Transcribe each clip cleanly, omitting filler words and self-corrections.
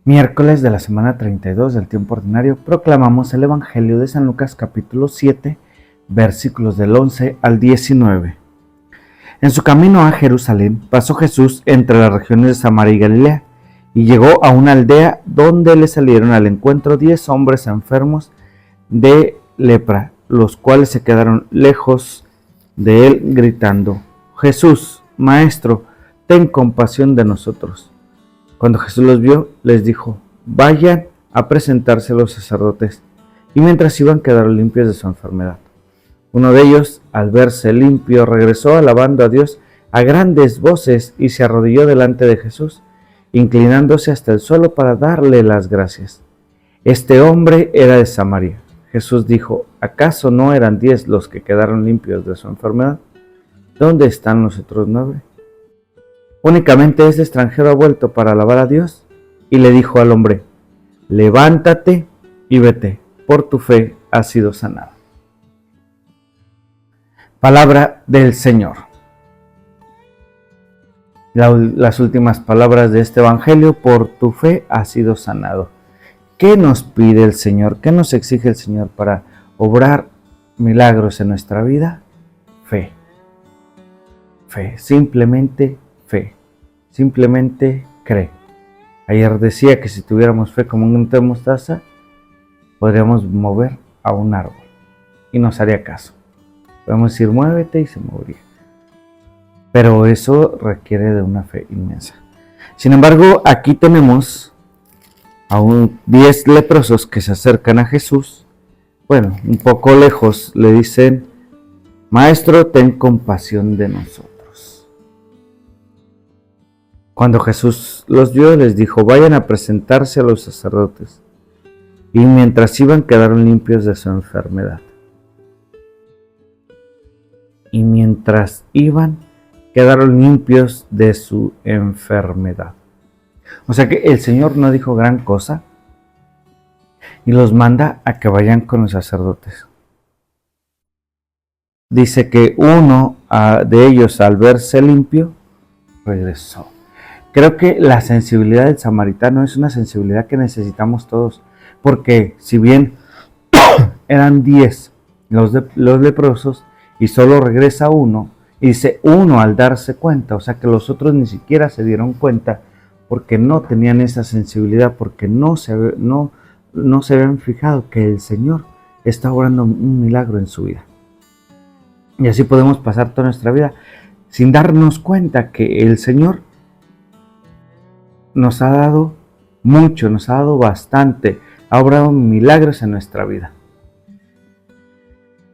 Miércoles de la semana 32 del tiempo ordinario, proclamamos el Evangelio de San Lucas capítulo 7, versículos del 11 al 19. En su camino a Jerusalén, pasó Jesús entre las regiones de Samaria y Galilea, y llegó a una aldea donde le salieron al encuentro 10 hombres enfermos de lepra, los cuales se quedaron lejos de él, gritando: Jesús, Maestro, ten compasión de nosotros. Cuando Jesús los vio, les dijo: vayan a presentarse a los sacerdotes. Y mientras iban, quedaron limpios de su enfermedad. Uno de ellos, al verse limpio, regresó alabando a Dios a grandes voces y se arrodilló delante de Jesús, inclinándose hasta el suelo para darle las gracias. Este hombre era de Samaria. Jesús dijo: ¿acaso no eran 10 los que quedaron limpios de su enfermedad? ¿Dónde están los otros 9? Únicamente este extranjero ha vuelto para alabar a Dios. Y le dijo al hombre: levántate y vete, por tu fe has sido sanado. Palabra del Señor. Las últimas palabras de este Evangelio: por tu fe has sido sanado. ¿Qué nos pide el Señor? ¿Qué nos exige el Señor para obrar milagros en nuestra vida? Fe. Fe, simplemente fe. Simplemente cree. Ayer decía que si tuviéramos fe como un grano de mostaza, podríamos mover a un árbol y nos haría caso. Podemos decir: muévete, y se movería. Pero eso requiere de una fe inmensa. Sin embargo, aquí tenemos a 10 leprosos que se acercan a Jesús. Bueno, un poco lejos le dicen: Maestro, ten compasión de nosotros. Cuando Jesús los vio, les dijo: vayan a presentarse a los sacerdotes. Y mientras iban, quedaron limpios de su enfermedad. Y mientras iban, quedaron limpios de su enfermedad. O sea que el Señor no dijo gran cosa y los manda a que vayan con los sacerdotes. Dice que uno de ellos, al verse limpio, regresó. Creo que la sensibilidad del samaritano es una sensibilidad que necesitamos todos, porque si bien eran 10 los leprosos y solo regresa uno, y dice uno al darse cuenta, o sea que los otros ni siquiera se dieron cuenta porque no tenían esa sensibilidad, porque no se habían fijado que el Señor está obrando un milagro en su vida. Y así podemos pasar toda nuestra vida sin darnos cuenta que el Señor nos ha dado mucho, nos ha dado bastante, ha obrado milagros en nuestra vida.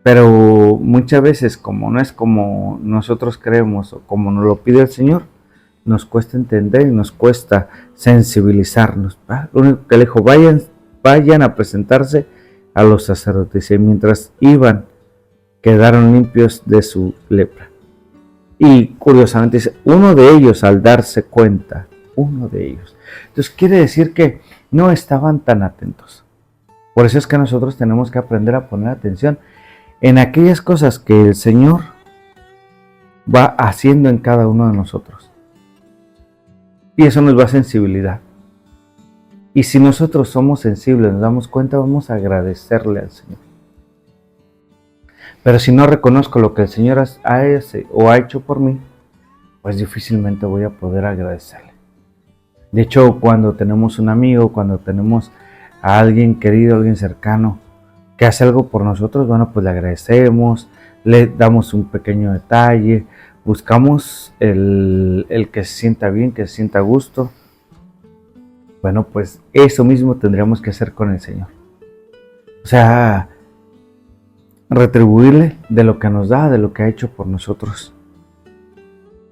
Pero muchas veces, como no es como nosotros creemos o como nos lo pide el Señor, nos cuesta entender y nos cuesta sensibilizarnos. Lo único que le dijo: vayan a presentarse a los sacerdotes. Y mientras iban, quedaron limpios de su lepra. Y curiosamente dice: uno de ellos, al darse cuenta, uno de ellos. Entonces quiere decir que no estaban tan atentos. Por eso es que nosotros tenemos que aprender a poner atención en aquellas cosas que el Señor va haciendo en cada uno de nosotros. Y eso nos da sensibilidad. Y si nosotros somos sensibles, nos damos cuenta, vamos a agradecerle al Señor. Pero si no reconozco lo que el Señor ha hecho por mí, pues difícilmente voy a poder agradecerle. De hecho, cuando tenemos un amigo, cuando tenemos a alguien querido, alguien cercano, que hace algo por nosotros, bueno, pues le agradecemos, le damos un pequeño detalle, buscamos el que se sienta bien, que se sienta a gusto. Bueno, pues eso mismo tendríamos que hacer con el Señor. O sea, retribuirle de lo que nos da, de lo que ha hecho por nosotros.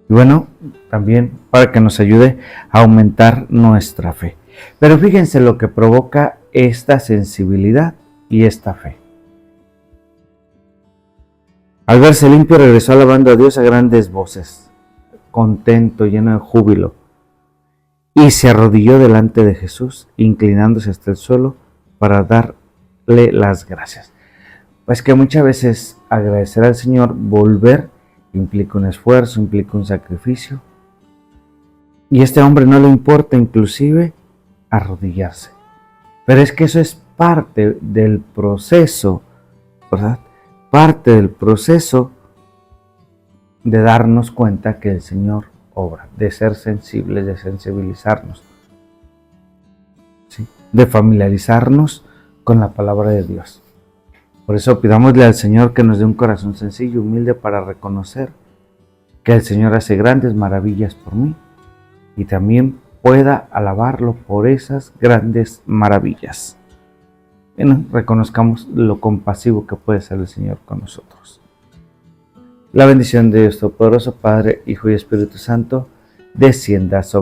Y bueno, también para que nos ayude a aumentar nuestra fe. Pero fíjense lo que provoca esta sensibilidad y esta fe. Al verse limpio, regresó alabando a Dios a grandes voces, contento, lleno de júbilo, y se arrodilló delante de Jesús, inclinándose hasta el suelo para darle las gracias. Pues que muchas veces agradecer al Señor, volver, implica un esfuerzo, implica un sacrificio. Y a este hombre no le importa inclusive arrodillarse. Pero es que eso es parte del proceso, ¿verdad? Parte del proceso de darnos cuenta que el Señor obra, de ser sensibles, de sensibilizarnos, ¿sí? De familiarizarnos con la palabra de Dios. Por eso pidámosle al Señor que nos dé un corazón sencillo y humilde para reconocer que el Señor hace grandes maravillas por mí y también pueda alabarlo por esas grandes maravillas. Bueno, reconozcamos lo compasivo que puede ser el Señor con nosotros. La bendición de Dios Todopoderoso, Padre, Hijo y Espíritu Santo, descienda sobre